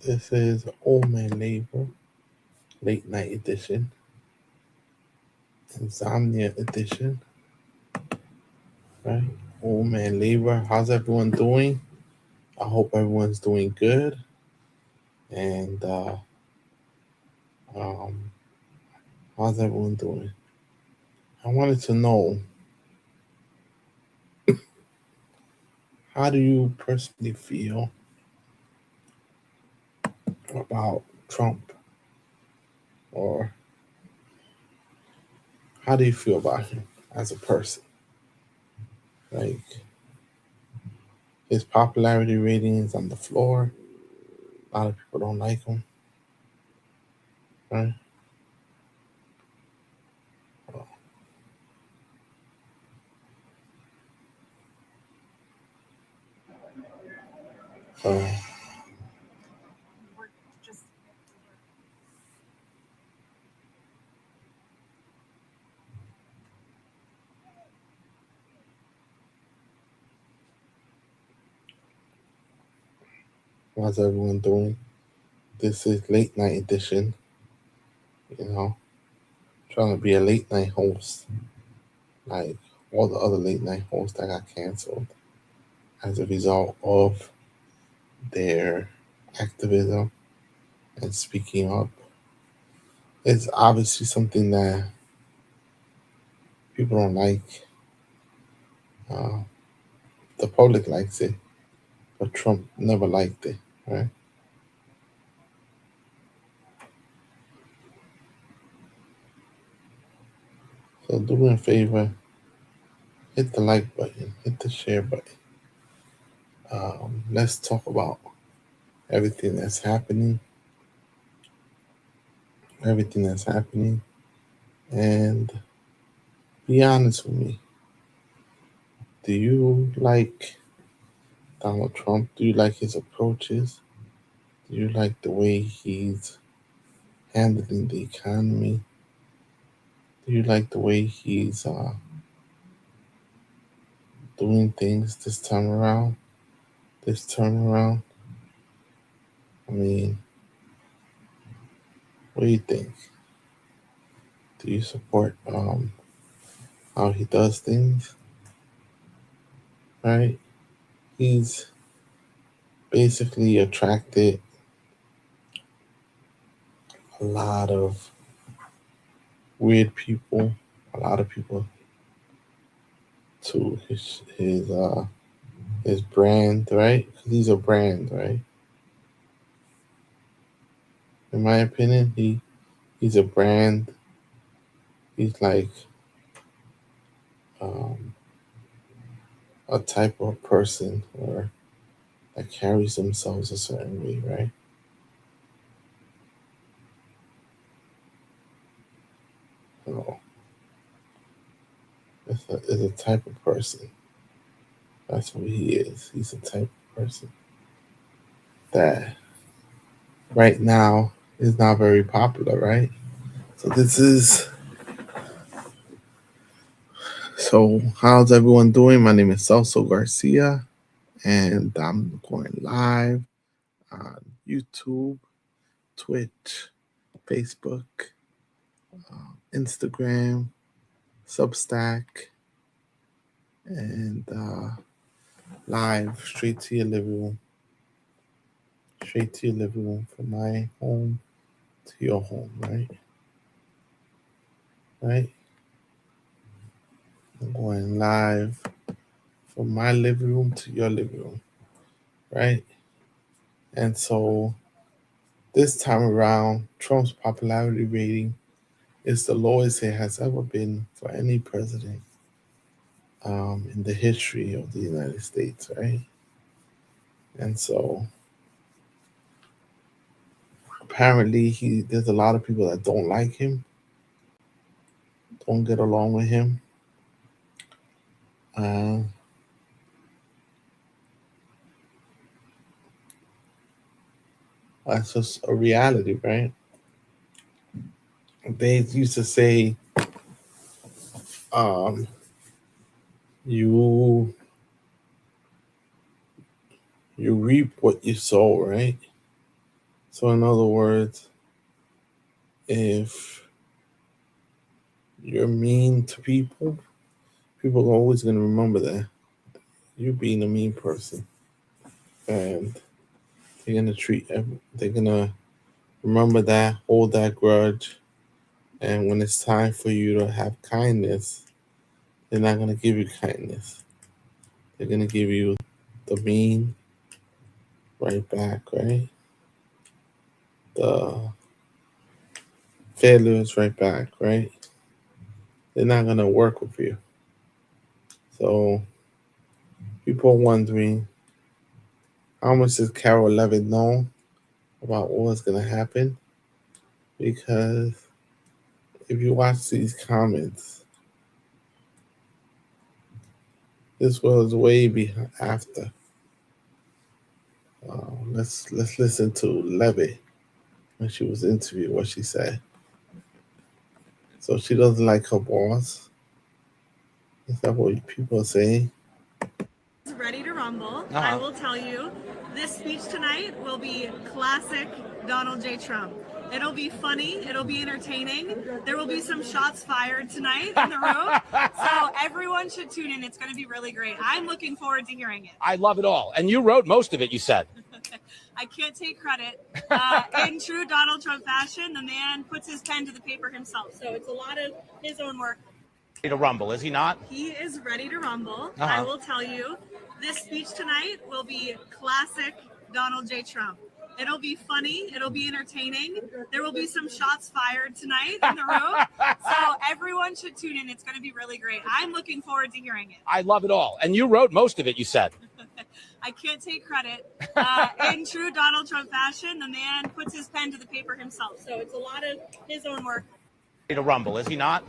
This is Old Man Labor, Late Night Edition, Insomnia Edition, right? Old Man Labor. How's everyone doing? I hope everyone's doing good. And um, how's everyone doing? I wanted to know, how do you personally feel about Trump? Or how do you feel about him as a person? Like, his popularity rating is on the floor. A lot of people don't like him, right? So, how's everyone doing? This is Late Night Edition, you know, trying to be a late night host, like all the other late night hosts that got canceled as a result of their activism and speaking up. It's obviously something that people don't like. Uh, the public likes it, but Trump never liked it, right? So do me a favor, hit the like button, hit the share button. Let's talk about everything that's happening, everything that's happening, and be honest with me. Do you like Donald Trump? Do you like his approaches? Do you like the way he's handling the economy? Do you like the way he's doing things this time around? This term around? I mean, what do you think? Do you support how he does things? Right? He's basically attracted a lot of weird people, a lot of people to his brand, right? 'Cause he's a brand, right? In my opinion, he's a brand. He's like um, a type of person or that carries themselves a certain way, right? So it's a type of person. That's who he is. He's a type of person that right now is not very popular, right? So how's everyone doing? My name is Celso Garcia, and I'm going live on YouTube, Twitch, Facebook, Instagram, Substack, and live straight to your living room, straight to your living room from my home to your home, right? Right? I'm going live from my living room to your living room, right? And so this time around, Trump's popularity rating is the lowest it has ever been for any president in the history of the United States, right? And so apparently there's a lot of people that don't like him, don't get along with him. Uh, that's just a reality, right? They used to say, um, you you reap what you sow, right? So, in other words, if you're mean to people, people are always going to remember that you're being a mean person, and they're gonna remember that, hold that grudge, and when it's time for you to have kindness, they're not gonna give you kindness. They're gonna give you the mean right back, right? The failures right back, right? They're not gonna work with you. So people are wondering, how much does Carol Levitt know about what's gonna happen? Because if you watch these comments, this was way behind after. Let's listen to Levitt when she was interviewed. What she said. So she doesn't like her boss. Is that what people are saying? Ready to rumble. I will tell you, this speech tonight will be classic Donald J. Trump. It'll be funny. It'll be entertaining. There will be some shots fired tonight in the room. So everyone should tune in. It's going to be really great. I'm looking forward to hearing it. I love it all. And you wrote most of it, you said. I can't take credit. In true Donald Trump fashion, the man puts his pen to the paper himself. So it's a lot of his own work. Ready to rumble, is he not? He is ready to rumble. I will tell you, this speech tonight will be classic Donald J. Trump. It'll be funny. It'll be entertaining. There will be some shots fired tonight in the room. So everyone should tune in. It's going to be really great. I'm looking forward to hearing it. I love it all. And you wrote most of it, you said. I can't take credit. In true Donald Trump fashion, the man puts his pen to the paper himself. So it's a lot of his own work. Ready to rumble, is he not?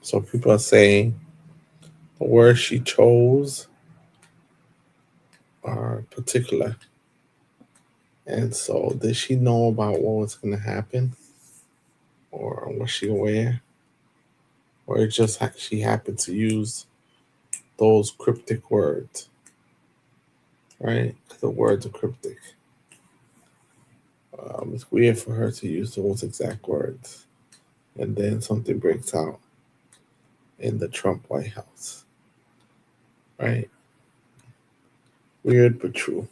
So people are saying the words she chose are particular. And so did she know about what was going to happen? Or was she aware? Or it just she happened to use those cryptic words, right? Because the words are cryptic. It's weird for her to use those exact words. And then something breaks out in the Trump White House, right? Weird but true.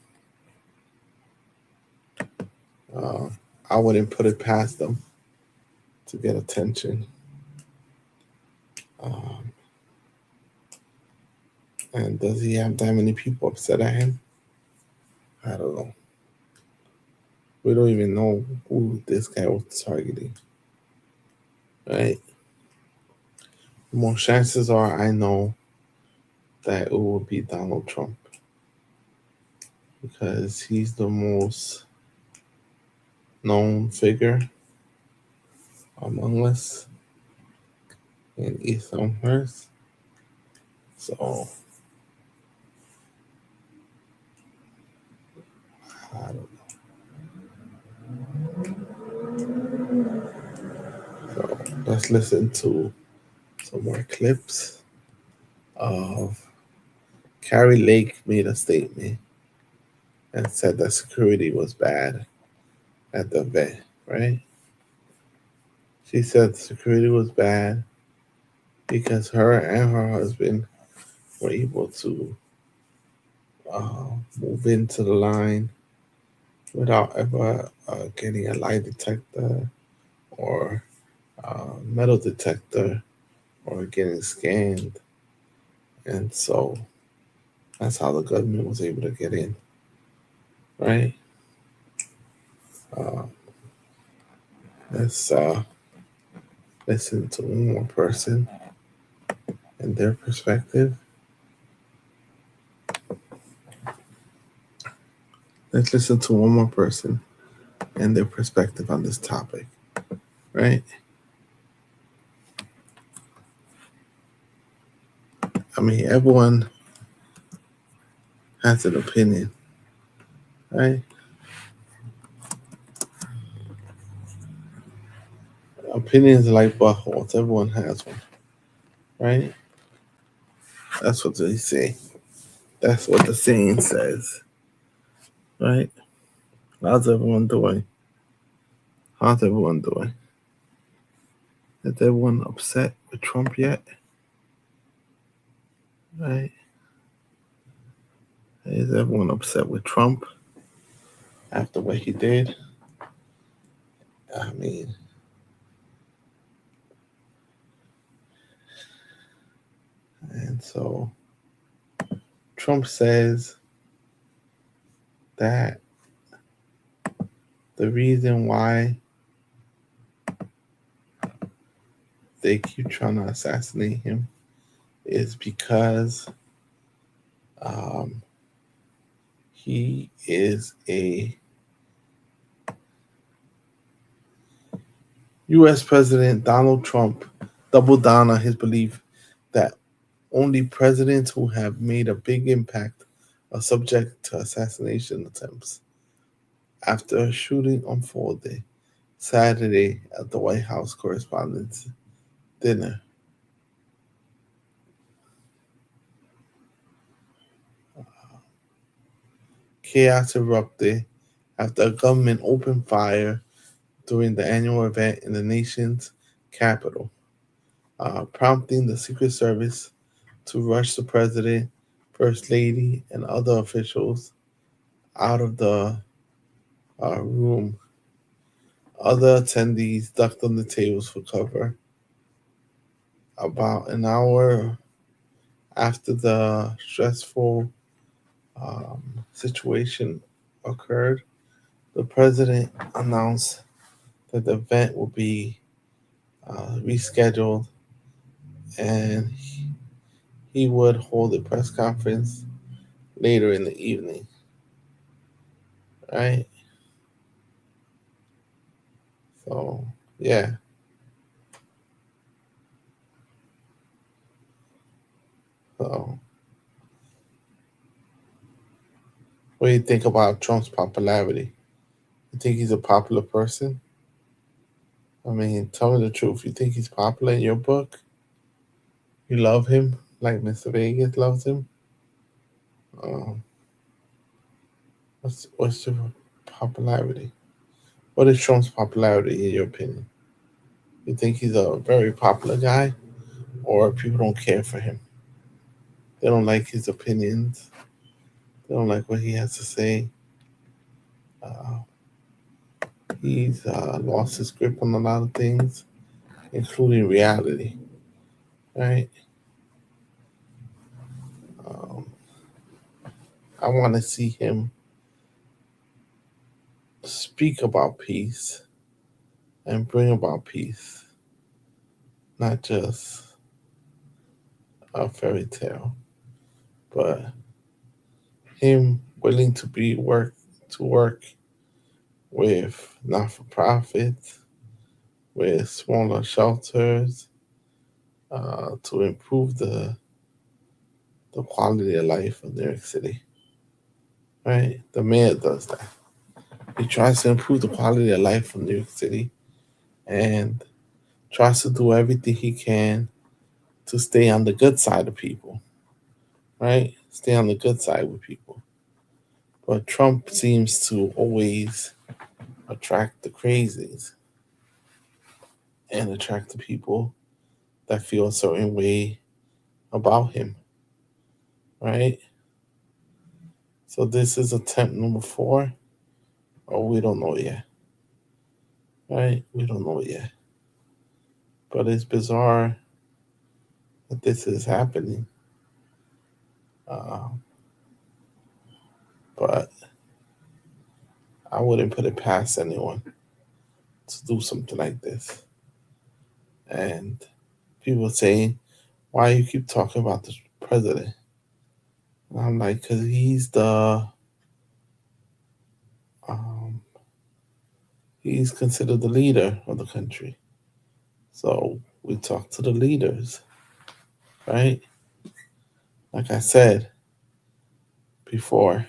I wouldn't put it past them to get attention. And does he have that many people upset at him? I don't know. We don't even know who this guy was targeting, right? More chances are I know that it will be Donald Trump because he's the most known figure among us in East Elmhurst. So I don't know. So let's listen to some more clips of Carrie Lake made a statement and said that security was bad at the vet, right? She said security was bad because her and her husband were able to move into the line without ever getting a lie detector or metal detector or getting scanned. And so that's how the government was able to get in, right? Let's listen to one more person and their perspective. Let's listen to one more person and their perspective on this topic, right? I mean, everyone has an opinion, right? Opinions are like buttholes. Everyone has one, right? That's what they say. That's what the saying says, right? How's everyone doing? How's everyone doing? Is everyone upset with Trump yet? Right? Is everyone upset with Trump after what he did? I mean, and so Trump says that the reason why they keep trying to assassinate him is because he is a U.S. President. Donald Trump doubled down on his belief that only presidents who have made a big impact are subject to assassination attempts. After a shooting unfolded Saturday at the White House Correspondents' Dinner, chaos erupted after a government opened fire during the annual event in the nation's capital, prompting the Secret Service to rush the president, first lady, and other officials out of the room. Other attendees ducked under tables for cover. About an hour after the stressful situation occurred, the president announced that the event will be rescheduled, and he would hold a press conference later in the evening. Right? So, yeah. So, what do you think about Trump's popularity? You think he's a popular person? I mean, tell me the truth. You think he's popular in your book? You love him like Mr. Vegas loves him? Um, what's your popularity? What is Trump's popularity in your opinion? You think he's a very popular guy, or people don't care for him? They don't like his opinions. They don't like what he has to say. Uh, he's lost his grip on a lot of things, including reality. Right? Um, I want to see him speak about peace and bring about peace, not just a fairy tale, but him willing to work with not for profits, with smaller shelters, to improve the quality of life of New York City. Right? The mayor does that. He tries to improve the quality of life of New York City and tries to do everything he can to stay on the good side of people. Right? Stay on the good side with people. But Trump seems to always attract the crazies and attract the people that feel a certain way about him. Right? So this is attempt number 4, or we don't know yet. Right? We don't know yet. But it's bizarre that this is happening. But I wouldn't put it past anyone to do something like this. And people saying, why you keep talking about the president? And I'm like, because he's considered the leader of the country. So we talk to the leaders, right? Like I said before,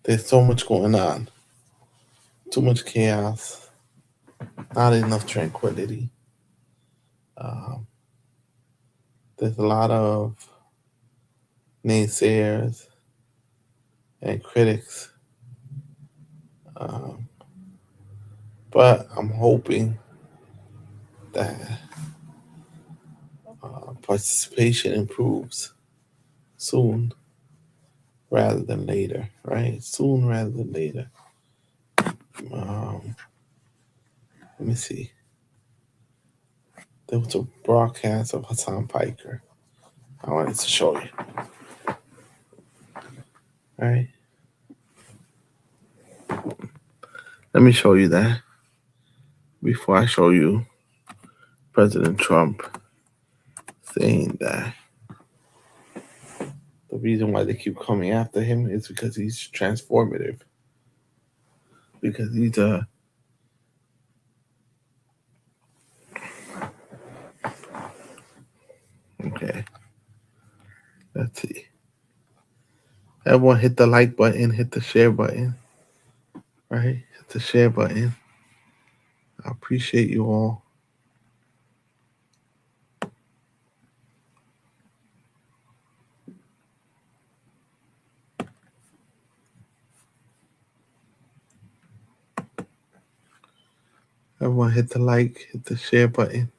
there's so much going on, too much chaos, not enough tranquility. there's a lot of naysayers and critics, um, but I'm hoping that participation improves soon rather than later, right? Soon rather than later. Let me see. There was a broadcast of Hassan Piker. I wanted to show you, right? Let me show you that before I show you President Trump saying that the reason why they keep coming after him is because he's transformative. Because he's a okay. Let's see. Everyone hit the like button, hit the share button, right? Hit the share button. I appreciate you all. Everyone hit the like, hit the share button.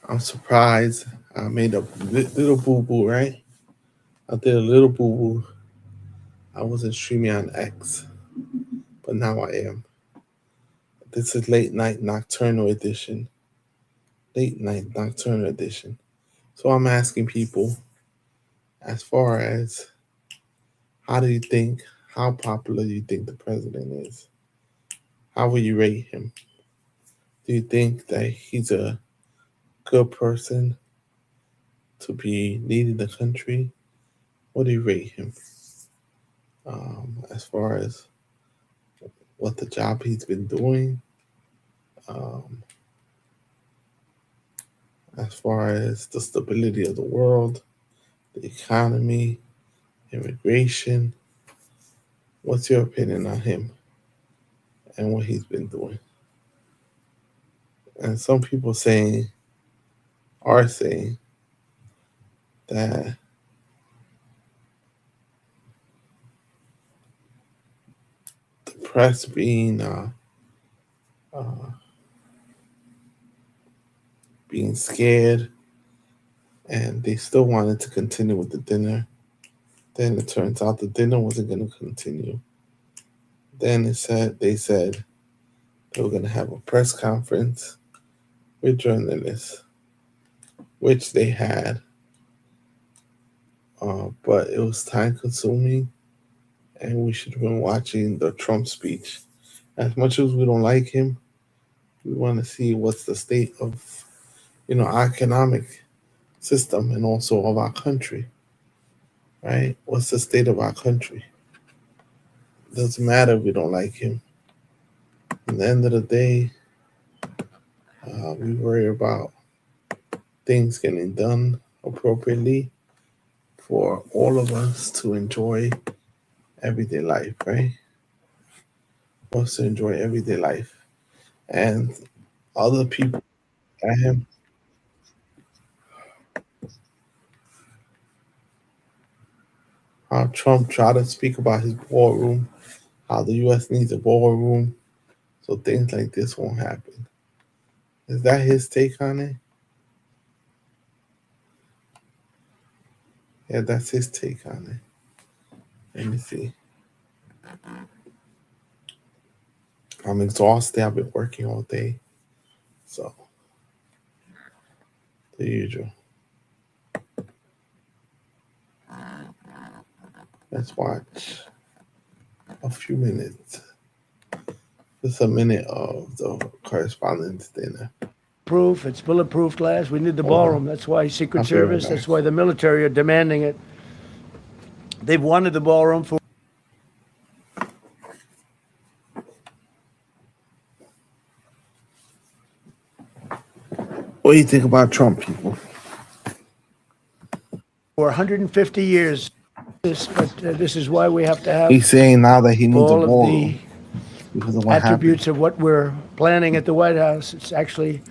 I'm surprised. I made a little boo-boo, right? I did a little boo-boo. I wasn't streaming on X, but now I am. This is late night nocturnal edition. Late night nocturnal edition. So I'm asking people, as far as how popular do you think the president is? How will you rate him? Do you think that he's a good person to be leading the country? What do you rate him? As far as what the job he's been doing, um, as far as the stability of the world, the economy, immigration. What's your opinion on him and what he's been doing? And some people are saying that the press being scared, and they still wanted to continue with the dinner. Then it turns out the dinner wasn't going to continue. Then they said they were going to have a press conference with journalists, which they had, but it was time consuming, and we should have been watching the Trump speech. As much as we don't like him, we want to see what's the state of, our economic system and also of our country, right? What's the state of our country? Doesn't matter if we don't like him. At the end of the day, we worry about things getting done appropriately for all of us to enjoy everyday life, right? For us to enjoy everyday life. And other people at him, how Trump tried to speak about his ballroom, how the U.S. needs a ballroom, so things like this won't happen. Is that his take on it? Yeah, that's his take on it. Let me see. I'm exhausted. I've been working all day. So, the usual. Let's watch a few minutes. Just a minute of the correspondence dinner. Proof, it's bulletproof glass. We need the ballroom. That's why Secret Service, that's why the military are demanding it. They've wanted the ballroom for. What do you think about Trump, people? 150 years. This is why we have to have He's saying now that he needs a all of ballroom the because of what attributes happened. of what we're planning at the White House. It's actually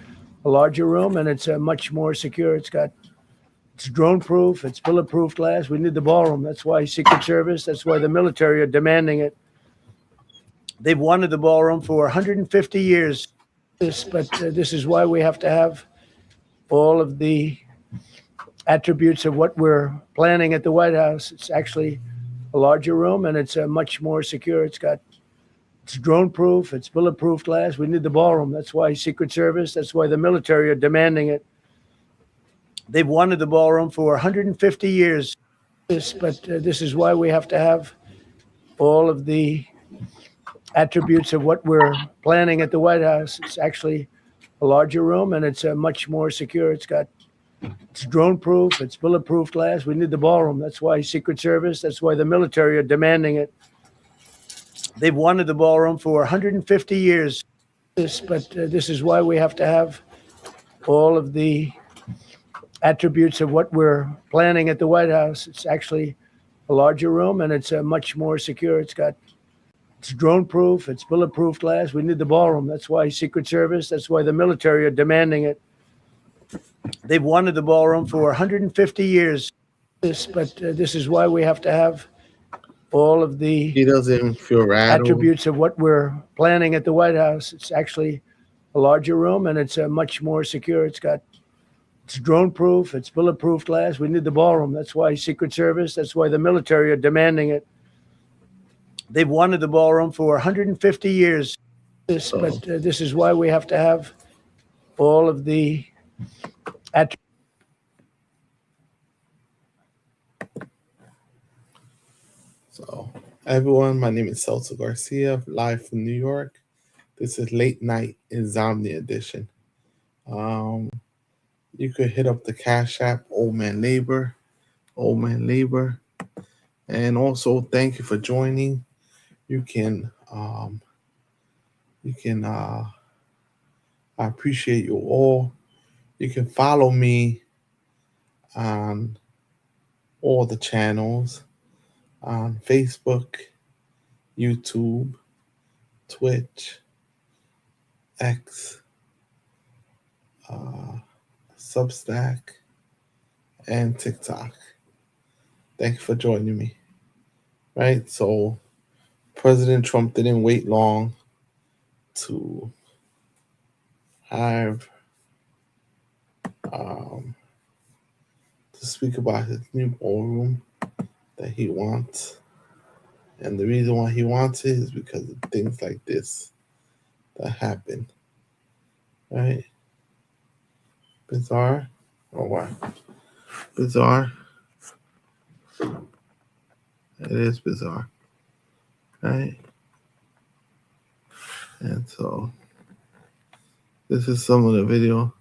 a larger room, and it's much more secure. It's drone proof, it's bulletproof glass. We need the ballroom. That's why Secret Service, that's why the military are demanding it. They've wanted the ballroom for 150 years. This is why we have to have all of the attributes of what we're planning at the White House. It's actually a larger room, and it's much more secure. It's drone proof, it's bulletproof glass. We need the ballroom. That's why Secret Service, that's why the military are demanding it. They've wanted the ballroom for 150 years. This is why we have to have all of the attributes of what we're planning at the White House. It's actually a larger room, and it's much more secure. It's drone proof, it's bulletproof glass. We need the ballroom. That's why Secret Service, that's why the military are demanding it. They've wanted the ballroom for 150 years. This is why we have to have all of the attributes of what we're planning at the White House. It's actually a larger room, and it's much more secure. It's drone proof, it's bulletproof glass. We need the ballroom. That's why Secret Service, that's why the military are demanding it. They've wanted the ballroom for 150 years. This is why we have to have all of the He doesn't feel rattled. attributes of what we're planning at the White House. It's actually a larger room, and it's much more secure. It's drone proof, it's bulletproof glass. We need the ballroom. That's why Secret Service, that's why the military are demanding it. They've wanted the ballroom for 150 years. This is why we have to have all of the So, everyone, my name is Celso Garcia, live from New York. This is Late Night Insomnia Edition. You could hit up the Cash App, Old Man Labor. And also, thank you for joining. I appreciate you all. You can follow me on all the channels on Facebook, YouTube, Twitch, X, Substack, and TikTok. Thank you for joining me. Right, so President Trump didn't wait long to have to speak about his new ballroom that he wants. And the reason why he wants it is because of things like this that happen. Right? Bizarre? Or what? Bizarre? It is bizarre. Right? And so, this is some of the video.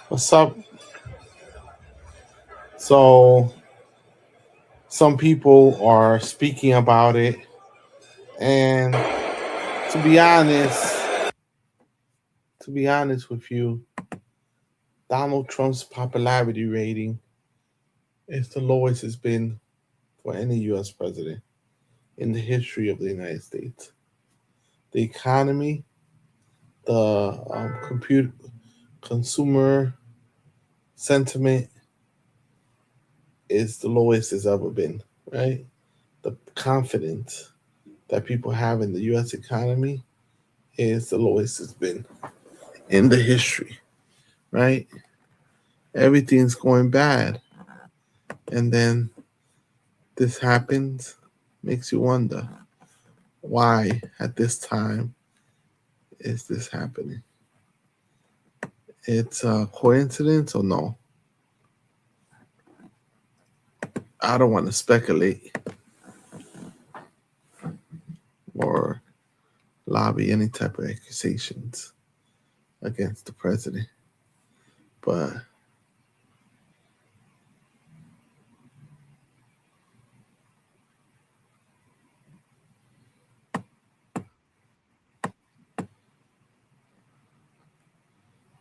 What's up? So, some people are speaking about it, and to be honest with you, Donald Trump's popularity rating is the lowest it's been for any U.S. president in the history of the United States. The economy, the consumer sentiment is the lowest it's ever been, right? The confidence that people have in the U.S. economy is the lowest it's been in the history, right? Everything's going bad. And then this happens, makes you wonder why at this time is this happening? It's a coincidence or no? I don't want to speculate or lobby any type of accusations against the president. But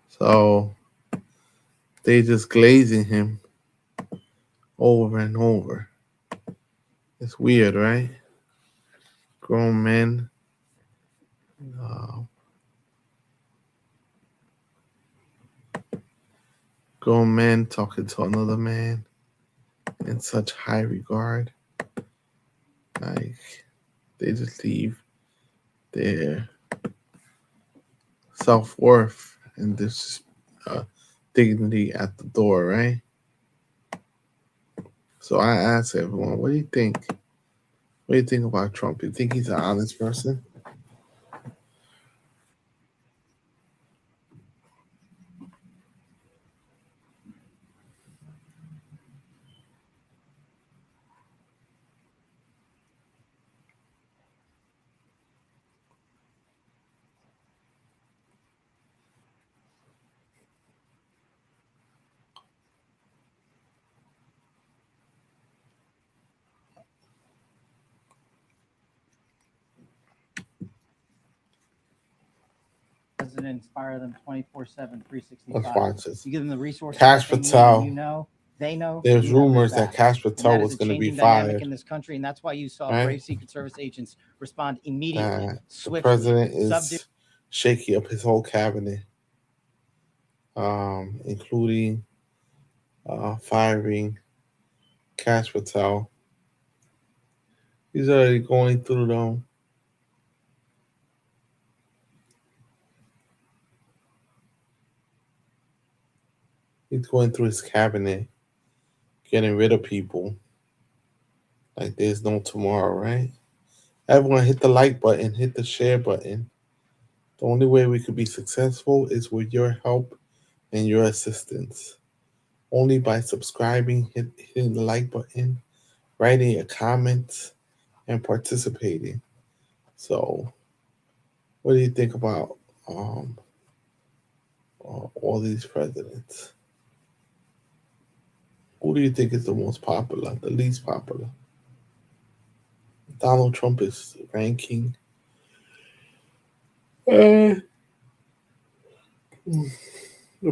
so they just glazing him over and over. It's weird, right? Grown men grown men talking to another man in such high regard. Like they just leave their self-worth and this dignity at the door, right? So I ask everyone, what do you think? What do you think about Trump? You think he's an honest person? President inspire them 24/7, Let's 365. watch this. You give them the resources. Cash that they need, Patel. you know, they know. There's you know rumors they're that back. Cash And Patel that was is a going to be changing dynamic fired. in this country, and that's why you saw Right? brave Secret Service agents respond immediately, The swiftly, president is subdue. shaking up his whole cabinet, including firing Cash Patel. He's already going through them. He's going through his cabinet, getting rid of people like there's no tomorrow, right? Everyone hit the like button, hit the share button. The only way we could be successful is with your help and your assistance. Only by subscribing, hitting the like button, writing your comments, and participating. So, what do you think about all these presidents? Who do you think is the most popular, the least popular? Donald Trump is ranking. The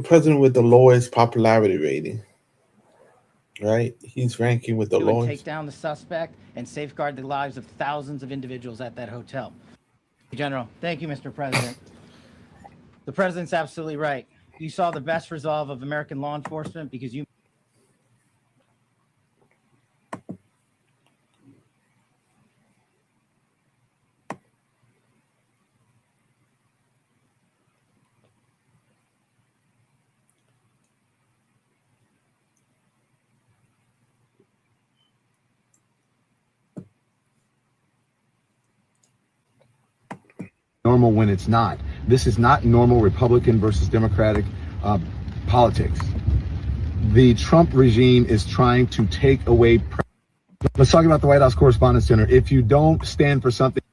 president with the lowest popularity rating, right? He's ranking with the And lowest. take down the suspect and safeguard the lives of thousands of individuals at that hotel. General, thank you, Mr. President. The president's absolutely right. You saw the best resolve of American law enforcement because you. Normal when it's not. This is not normal Republican versus Democratic politics. The Trump regime is trying to take away. Let's talk about the White House Correspondents Center. If you don't stand for something,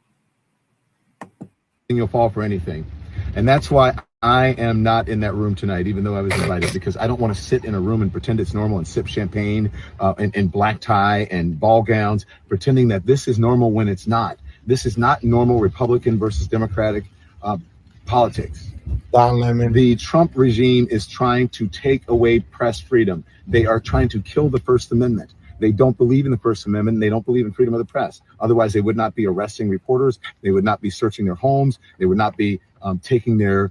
you'll fall for anything. And that's why I am not in that room tonight, even though I was invited, because I don't want to sit in a room and pretend it's normal and sip champagne and black tie and ball gowns, pretending that this is normal when it's not. This is not normal Republican versus Democratic politics. Don Lemon. The Trump regime is trying to take away press freedom. They are trying to kill the First Amendment. They don't believe in the First Amendment. They don't believe in freedom of the press. Otherwise, they would not be arresting reporters. They would not be searching their homes. They would not be taking their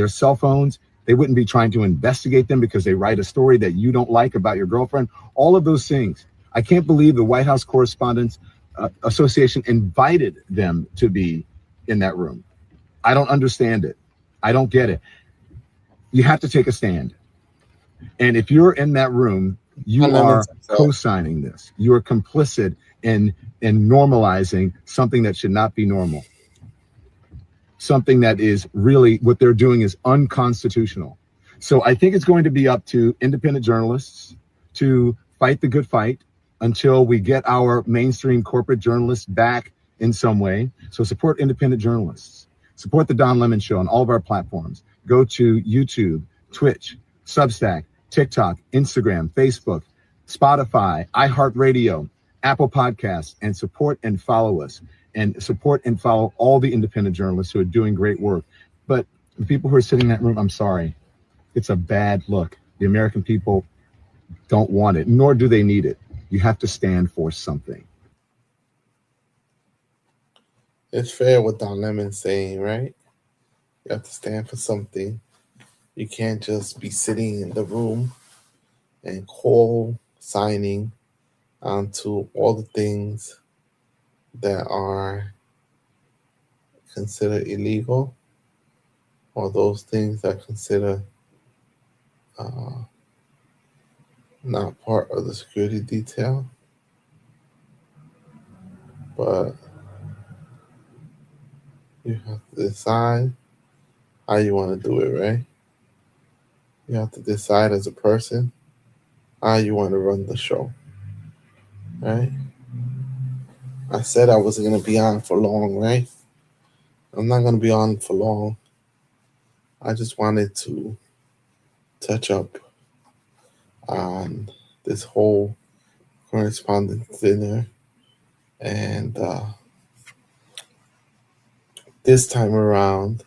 cell phones. They wouldn't be trying to investigate them because they write a story that you don't like about your girlfriend. All of those things. I can't believe the White House Correspondents Association invited them to be in that room. I don't understand it. I don't get it. You have to take a stand. And if you're in that room, you are co-signing this. You are complicit in normalizing something that should not be normal. Something that is really, what they're doing is unconstitutional. So I think it's going to be up to independent journalists to fight the good fight until we get our mainstream corporate journalists back in some way. So support independent journalists. Support the Don Lemon Show on all of our platforms. Go to YouTube, Twitch, Substack, TikTok, Instagram, Facebook, Spotify, iHeartRadio, Apple Podcasts, and support and follow us. And support and follow all the independent journalists who are doing great work. But the people who are sitting in that room, I'm sorry, it's a bad look. The American people don't want it, nor do they need it. You have to stand for something. It's fair what Don Lemon's saying, right? You have to stand for something. You can't just be sitting in the room and co-signing onto all the things that are considered illegal, or those things that are considered not part of the security detail. But you have to decide how you want to do it, right? You have to decide as a person how you want to run the show, right? I said I wasn't going to be on for long, right? I'm not going to be on for long. I just wanted to touch up on this whole correspondence dinner. And this time around,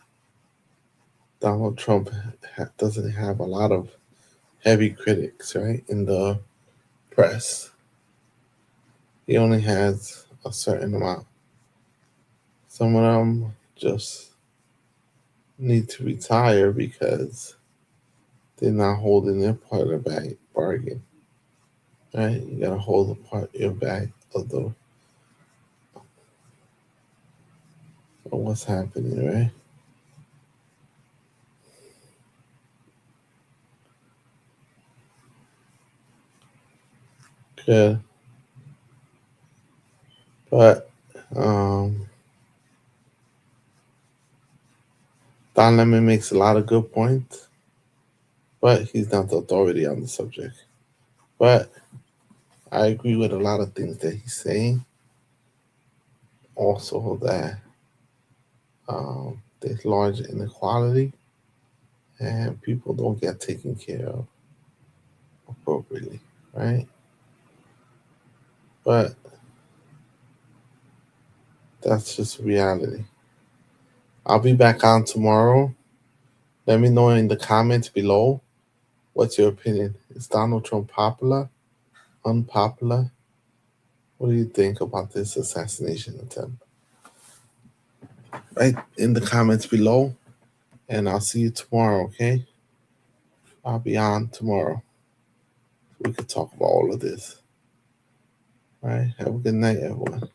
Donald Trump doesn't have a lot of heavy critics, right, in the press. He only has a certain amount. Some of them just need to retire because they're not holding their part of the bargain, right? You gotta hold the part your back of what's happening, right? Good. But Don Lemon makes a lot of good points, but he's not the authority on the subject. But I agree with a lot of things that he's saying. Also that there's large inequality and people don't get taken care of appropriately, right? But that's just reality. I'll be back on tomorrow. Let me know in the comments below, what's your opinion? Is Donald Trump popular? Unpopular? What do you think about this assassination attempt? Right in the comments below, and I'll see you tomorrow, okay? I'll be on tomorrow. We could talk about all of this. All right, have a good night, everyone.